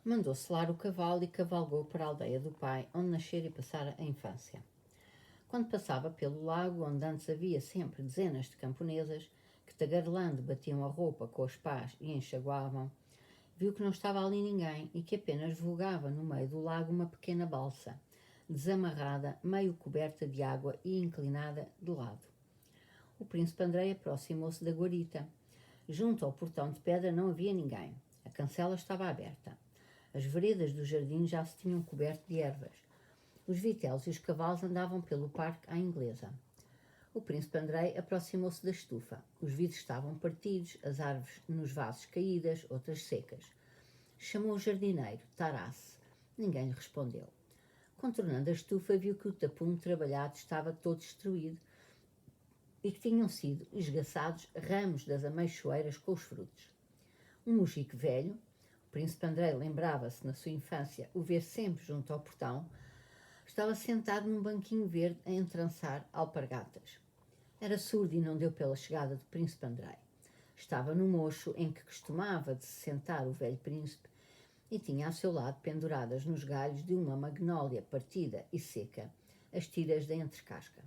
Mandou selar o cavalo e cavalgou para a aldeia do pai, onde nascera e passara a infância. Quando passava pelo lago, onde antes havia sempre dezenas de camponesas, que tagarelando batiam a roupa com as pás e enxaguavam, viu que não estava ali ninguém e que apenas vogava no meio do lago uma pequena balsa, desamarrada, meio coberta de água e inclinada de lado. O príncipe Andrei aproximou-se da guarita. Junto ao portão de pedra não havia ninguém. A cancela estava aberta. As veredas do jardim já se tinham coberto de ervas. Os vitelos e os cavalos andavam pelo parque à inglesa. O príncipe Andrei aproximou-se da estufa. Os vidros estavam partidos, as árvores nos vasos caídas, outras secas. Chamou o jardineiro, Taras. Ninguém lhe respondeu. Contornando a estufa, viu que o tapume trabalhado estava todo destruído e que tinham sido esgaçados ramos das ameixoeiras com os frutos. Um mojico velho, o príncipe Andrei lembrava-se na sua infância o ver sempre junto ao portão, estava sentado num banquinho verde a entrançar alpargatas. Era surdo e não deu pela chegada do príncipe Andrei. Estava no mocho em que costumava de se sentar o velho príncipe e tinha ao seu lado penduradas nos galhos de uma magnólia partida e seca as tiras da entrecasca.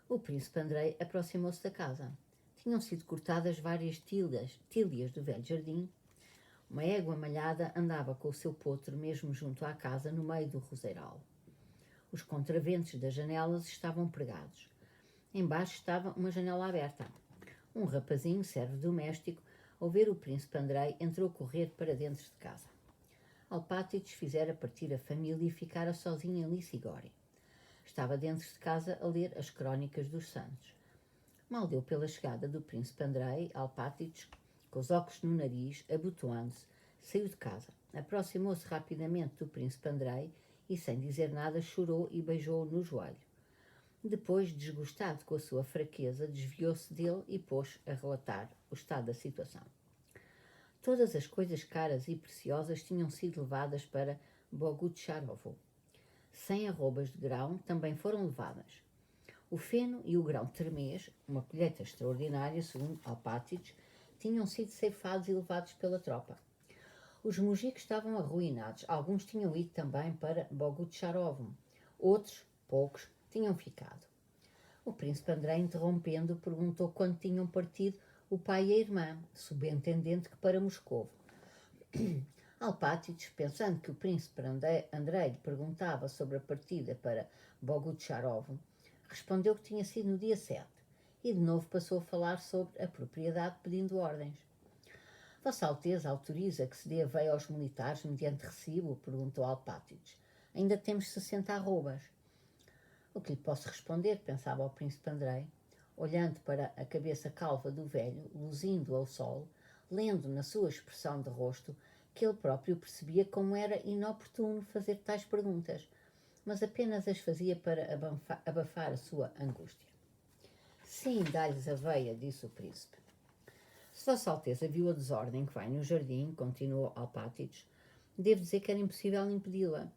O príncipe Andrei aproximou-se da casa. Tinham sido cortadas várias tílias do velho jardim. Uma égua malhada andava com o seu potro mesmo junto à casa, no meio do roseiral. Os contraventos das janelas estavam pregados. Embaixo estava uma janela aberta. Um rapazinho, servo doméstico, ao ver o príncipe Andrei, entrou a correr para dentro de casa. Alpátides fizera partir a família e ficara sozinho em Licigória. Estava dentro de casa a ler as crónicas dos santos. Mal deu pela chegada do príncipe Andrei, Alpátides, com os óculos no nariz, abotoando-se, saiu de casa. Aproximou-se rapidamente do príncipe Andrei e, sem dizer nada, chorou e beijou-o no joelho. Depois, desgostado com a sua fraqueza, desviou-se dele e pôs a relatar o estado da situação. Todas as coisas caras e preciosas tinham sido levadas para Bogucharovo. 100 arrobas de grão também foram levadas. O feno e o grão termês, uma colheita extraordinária, segundo Alpátides, tinham sido ceifados e levados pela tropa. Os mujicos estavam arruinados. Alguns tinham ido também para Bogucharovo. Outros, poucos, tinham ficado. O príncipe Andrei, interrompendo, perguntou quando tinham partido o pai e a irmã, subentendendo que para Moscovo. Alpátides, pensando que o príncipe Andrei lhe perguntava sobre a partida para Bogucharovo, respondeu que tinha sido no dia 7 e de novo passou a falar sobre a propriedade, pedindo ordens. Vossa Alteza autoriza que se dê a veia aos militares mediante recibo? Perguntou Alpátides. Ainda temos 60 arrobas. O que lhe posso responder? Pensava o príncipe Andrei, olhando para a cabeça calva do velho, luzindo ao sol, lendo na sua expressão de rosto que ele próprio percebia como era inoportuno fazer tais perguntas, mas apenas as fazia para abafar a sua angústia. Sim, dá-lhes a veia, disse o príncipe. Se Vossa Alteza viu a desordem que vai no jardim, continuou Alpátides, devo dizer que era impossível impedi-la.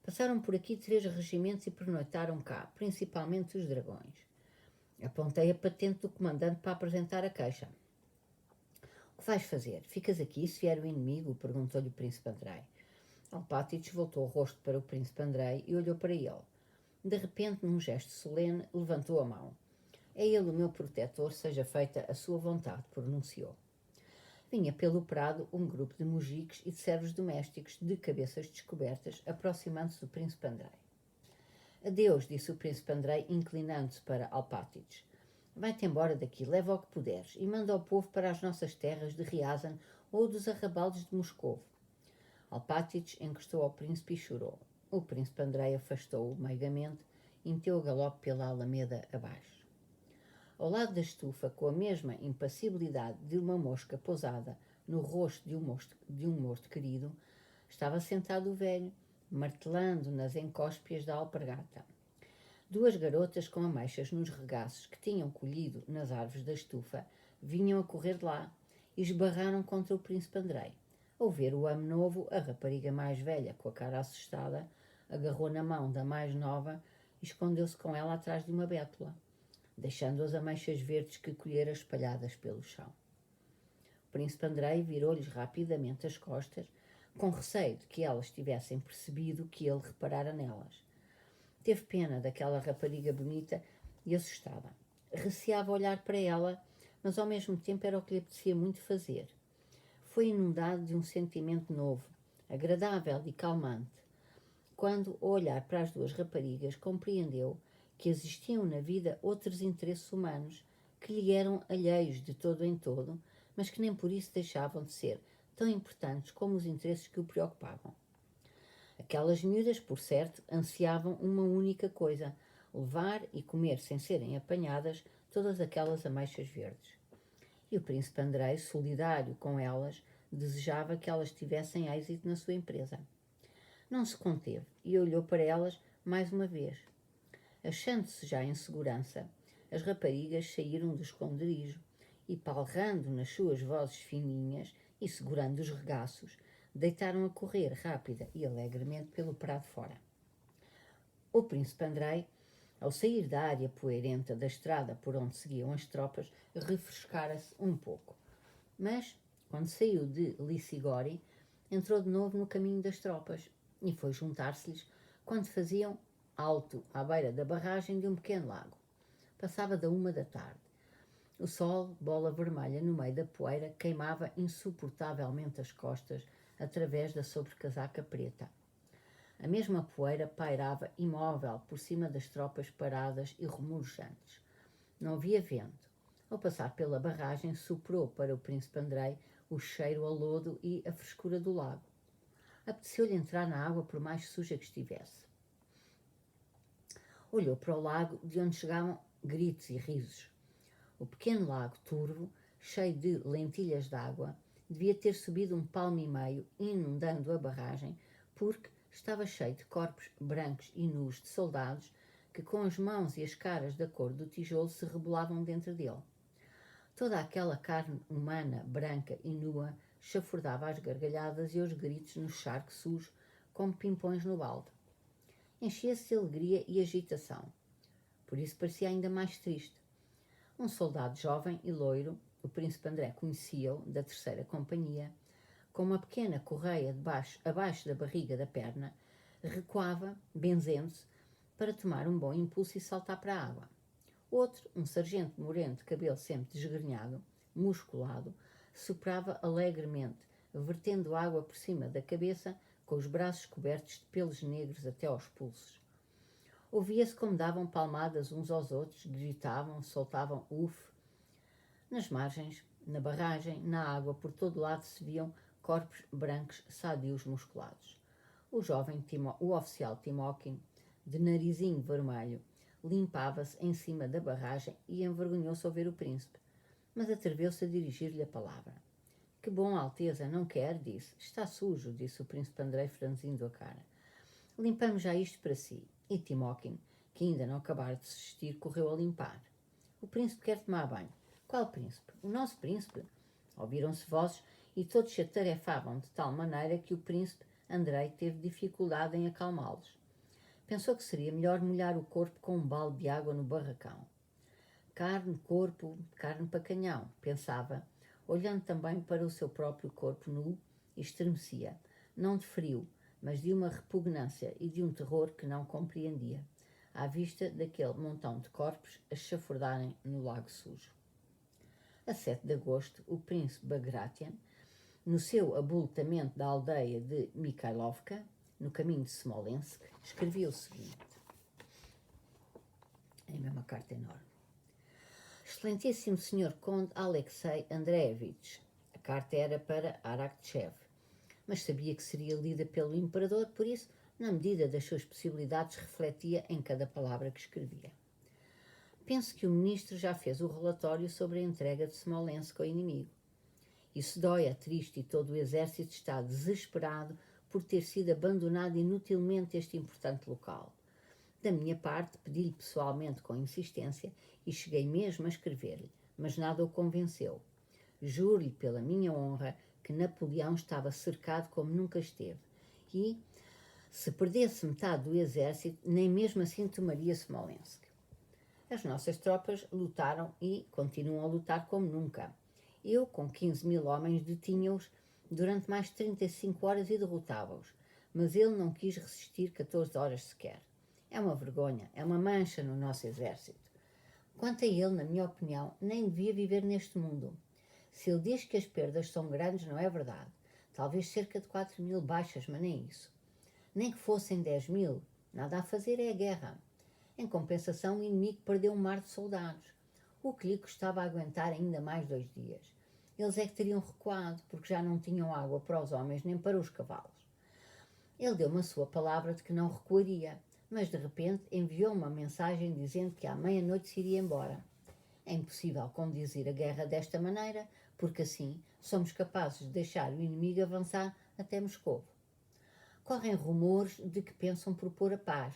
Passaram por aqui 3 regimentos e pernoitaram cá, principalmente os dragões. Apontei a patente do comandante para apresentar a queixa. O que vais fazer? Ficas aqui se vier o inimigo? Perguntou-lhe o príncipe Andrei. Alpátides voltou o rosto para o príncipe Andrei e olhou para ele. De repente, num gesto solene, levantou a mão. É ele o meu protetor, seja feita a sua vontade, pronunciou. Vinha pelo prado um grupo de mujicos e de servos domésticos, de cabeças descobertas, aproximando-se do príncipe Andrei. Adeus, disse o príncipe Andrei, inclinando-se para Alpátides. Vai-te embora daqui, leva o que puderes, e manda o povo para as nossas terras de Riazan ou dos arrabaldes de Moscovo. Alpátides encostou ao príncipe e chorou. O príncipe Andrei afastou-o meigamente e meteu o galope pela alameda abaixo. Ao lado da estufa, com a mesma impassibilidade de uma mosca pousada no rosto de um morto querido, estava sentado o velho, martelando nas encóspias da alpargata. 2 garotas com ameixas nos regaços que tinham colhido nas árvores da estufa vinham a correr de lá e esbarraram contra o príncipe Andrei. Ao ver o amo novo, a rapariga mais velha, com a cara assustada, agarrou na mão da mais nova e escondeu-se com ela atrás de uma bétula, deixando as ameixas verdes que colhera espalhadas pelo chão. O príncipe Andrei virou-lhes rapidamente as costas, com receio de que elas tivessem percebido que ele reparara nelas. Teve pena daquela rapariga bonita e assustada. Receava olhar para ela, mas ao mesmo tempo era o que lhe apetecia muito fazer. Foi inundado de um sentimento novo, agradável e calmante, quando, ao olhar para as duas raparigas, compreendeu que existiam na vida outros interesses humanos que lhe eram alheios de todo em todo, mas que nem por isso deixavam de ser tão importantes como os interesses que o preocupavam. Aquelas miúdas, por certo, ansiavam uma única coisa: levar e comer sem serem apanhadas todas aquelas ameixas verdes. E o príncipe Andrei, solidário com elas, desejava que elas tivessem êxito na sua empresa. Não se conteve e olhou para elas mais uma vez. Achando-se já em segurança, as raparigas saíram do esconderijo e, palrando nas suas vozes fininhas e segurando os regaços, deitaram a correr rápida e alegremente pelo prado fora. O príncipe Andrei, ao sair da área poeirenta da estrada por onde seguiam as tropas, refrescara-se um pouco. Mas, quando saiu de Licigori, entrou de novo no caminho das tropas e foi juntar-se-lhes quando faziam alto à beira da barragem de um pequeno lago. Passava da 1 da tarde. O sol, bola vermelha no meio da poeira, queimava insuportavelmente as costas através da sobrecasaca preta. A mesma poeira pairava imóvel por cima das tropas paradas e remolejantes. Não havia vento. Ao passar pela barragem, soprou para o príncipe Andrei o cheiro a lodo e a frescura do lago. Apeteceu-lhe entrar na água por mais suja que estivesse. Olhou para o lago, de onde chegavam gritos e risos. O pequeno lago turvo, cheio de lentilhas d'água, devia ter subido 1,5 palmo, inundando a barragem, porque estava cheio de corpos brancos e nus de soldados que, com as mãos e as caras da cor do tijolo, se rebolavam dentro dele. Toda aquela carne humana, branca e nua, chafurdava às gargalhadas e aos gritos no charco sujo, como pimpões no balde. Enchia-se de alegria e agitação. Por isso parecia ainda mais triste. Um soldado jovem e loiro, o príncipe André conhecia-o, da 3ª companhia, com uma pequena correia abaixo da barriga da perna, recuava, benzendo-se, para tomar um bom impulso e saltar para a água. Outro, um sargento moreno de cabelo sempre desgrenhado, musculado, soprava alegremente, vertendo água por cima da cabeça, com os braços cobertos de pelos negros até aos pulsos. Ouvia-se como davam palmadas uns aos outros, gritavam, soltavam uf. Nas margens, na barragem, na água, por todo lado se viam corpos brancos, sadios, musculados. O oficial Timóquin, de narizinho vermelho, limpava-se em cima da barragem e envergonhou-se ao ver o príncipe, mas atreveu-se a dirigir-lhe a palavra. Que bom, Alteza, não quer, disse. Está sujo, disse o príncipe Andrei, franzindo a cara. Limpamos já isto para si. E Timóquin, que ainda não acabara de se vestir, correu a limpar. O príncipe quer tomar banho. Qual príncipe? O nosso príncipe? Ouviram-se vozes e todos se atarefavam de tal maneira que o príncipe Andrei teve dificuldade em acalmá-los. Pensou que seria melhor molhar o corpo com um balde de água no barracão. Carne, corpo, carne para canhão, pensava, olhando também para o seu próprio corpo nu, e estremecia, não de frio, mas de uma repugnância e de um terror que não compreendia, à vista daquele montão de corpos a chafurdarem no lago sujo. A 7 de agosto, o príncipe Bagration, no seu abultamento da aldeia de Mikhailovka, no caminho de Smolensk, escrevia o seguinte. É mesmo uma carta enorme. Excelentíssimo Sr. Conde Alexei Andreevich. A carta era para Arakchev, mas sabia que seria lida pelo imperador, por isso, na medida das suas possibilidades, refletia em cada palavra que escrevia. Penso que o ministro já fez o relatório sobre a entrega de Smolensk ao inimigo. Isso dói, é triste e todo o exército está desesperado por ter sido abandonado inutilmente este importante local. Da minha parte, pedi-lhe pessoalmente com insistência e cheguei mesmo a escrever-lhe, mas nada o convenceu. Juro-lhe pela minha honra que Napoleão estava cercado como nunca esteve e, se perdesse metade do exército, nem mesmo assim tomaria Smolensk. As nossas tropas lutaram e continuam a lutar como nunca. Eu, com 15.000 homens, detinha-os durante mais de 35 horas e derrotava-os, mas ele não quis resistir 14 horas sequer. É uma vergonha, é uma mancha no nosso exército. Quanto a ele, na minha opinião, nem devia viver neste mundo. Se ele diz que as perdas são grandes, não é verdade. Talvez cerca de 4.000 baixas, mas nem isso. Nem que fossem 10.000, nada a fazer é a guerra. Em compensação, o inimigo perdeu um mar de soldados, o que lhe custava aguentar ainda mais 2 dias. Eles é que teriam recuado, porque já não tinham água para os homens nem para os cavalos. Ele deu-me a sua palavra de que não recuaria, mas de repente enviou uma mensagem dizendo que à meia-noite se iria embora. É impossível conduzir a guerra desta maneira, porque assim somos capazes de deixar o inimigo avançar até Moscovo. Correm rumores de que pensam propor a paz.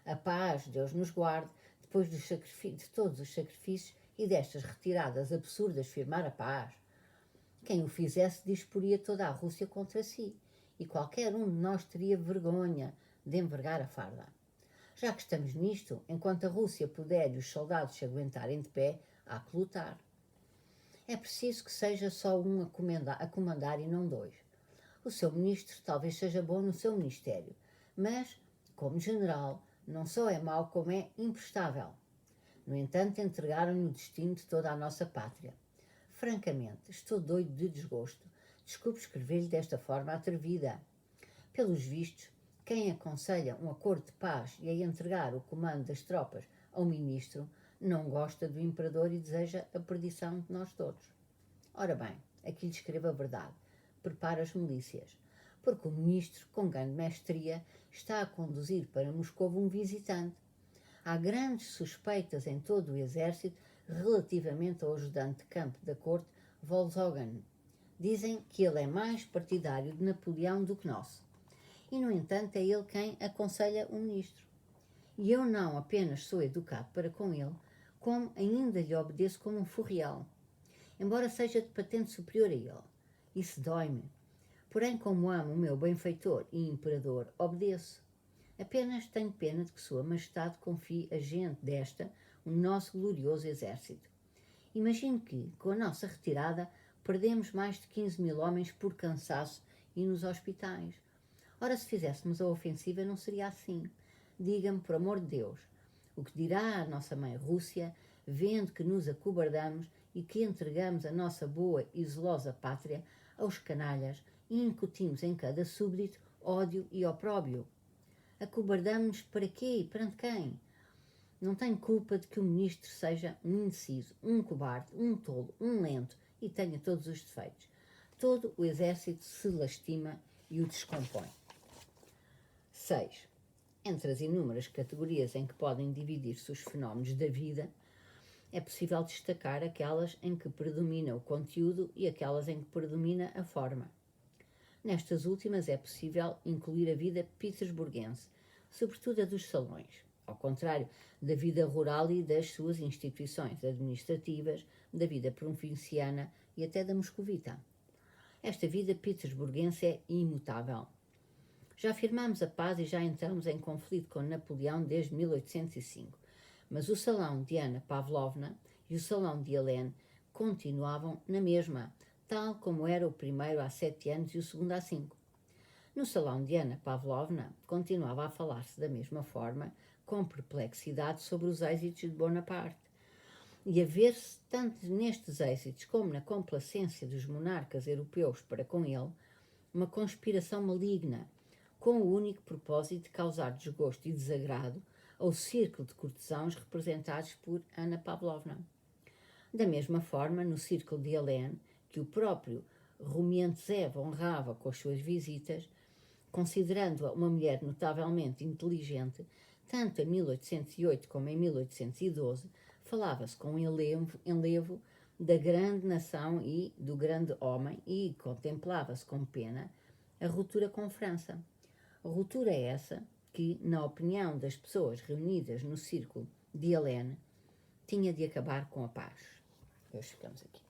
A paz, Deus nos guarde, depois de todos os sacrifícios e destas retiradas absurdas, firmar a paz. Quem o fizesse disporia toda a Rússia contra si, e qualquer um de nós teria vergonha de envergar a farda. Já que estamos nisto, enquanto a Rússia puder e os soldados se aguentarem de pé, há que lutar. É preciso que seja só um a comandar e não 2. O seu ministro talvez seja bom no seu ministério, mas, como general, não só é mau como é imprestável. No entanto, entregaram-lhe o destino de toda a nossa pátria. Francamente, estou doido de desgosto. Desculpe escrever-lhe desta forma atrevida. Pelos vistos, quem aconselha um acordo de paz e a entregar o comando das tropas ao ministro não gosta do imperador e deseja a perdição de nós todos. Ora bem, aqui lhe escrevo a verdade. Prepara as milícias, porque o ministro, com grande mestria, está a conduzir para Moscou um visitante. Há grandes suspeitas em todo o exército relativamente ao ajudante de campo da corte, Volzogan. Dizem que ele é mais partidário de Napoleão do que nosso. E, no entanto, é ele quem aconselha o ministro. E eu não apenas sou educado para com ele, como ainda lhe obedeço como um furriel, embora seja de patente superior a ele. Isso dói-me. Porém, como amo o meu benfeitor e imperador, obedeço. Apenas tenho pena de que Sua Majestade confie a gente desta, o nosso glorioso exército. Imagino que, com a nossa retirada, perdemos mais de 15.000 homens por cansaço e nos hospitais. Ora, se fizéssemos a ofensiva, não seria assim. Diga-me, por amor de Deus, o que dirá a nossa mãe Rússia, vendo que nos acobardamos e que entregamos a nossa boa e zelosa pátria aos canalhas e incutimos em cada súbdito ódio e opróbio? Acobardamos-nos para quê e perante quem? Não tenho culpa de que o ministro seja um indeciso, um cobarde, um tolo, um lento e tenha todos os defeitos. Todo o exército se lastima e o descompõe. 6. Entre as inúmeras categorias em que podem dividir-se os fenómenos da vida, é possível destacar aquelas em que predomina o conteúdo e aquelas em que predomina a forma. Nestas últimas é possível incluir a vida petersburguense, sobretudo a dos salões, ao contrário da vida rural e das suas instituições administrativas, da vida provinciana e até da moscovita. Esta vida petersburguense é imutável. Já firmámos a paz e já entramos em conflito com Napoleão desde 1805, mas o salão de Anna Pavlovna e o salão de Helene continuavam na mesma, tal como era o primeiro há 7 anos e o segundo há 5. No salão de Anna Pavlovna continuava a falar-se da mesma forma, com perplexidade sobre os êxitos de Bonaparte, e a ver-se tanto nestes êxitos como na complacência dos monarcas europeus para com ele, uma conspiração maligna, com o único propósito de causar desgosto e desagrado ao círculo de cortesãos representados por Anna Pavlovna. Da mesma forma, no círculo de Helene, que o próprio Rumiantsev honrava com as suas visitas, considerando-a uma mulher notavelmente inteligente, tanto em 1808 como em 1812, falava-se com enlevo da grande nação e do grande homem e contemplava-se com pena a ruptura com França. A ruptura é essa que, na opinião das pessoas reunidas no círculo de Helene, tinha de acabar com a paz. Hoje ficamos aqui.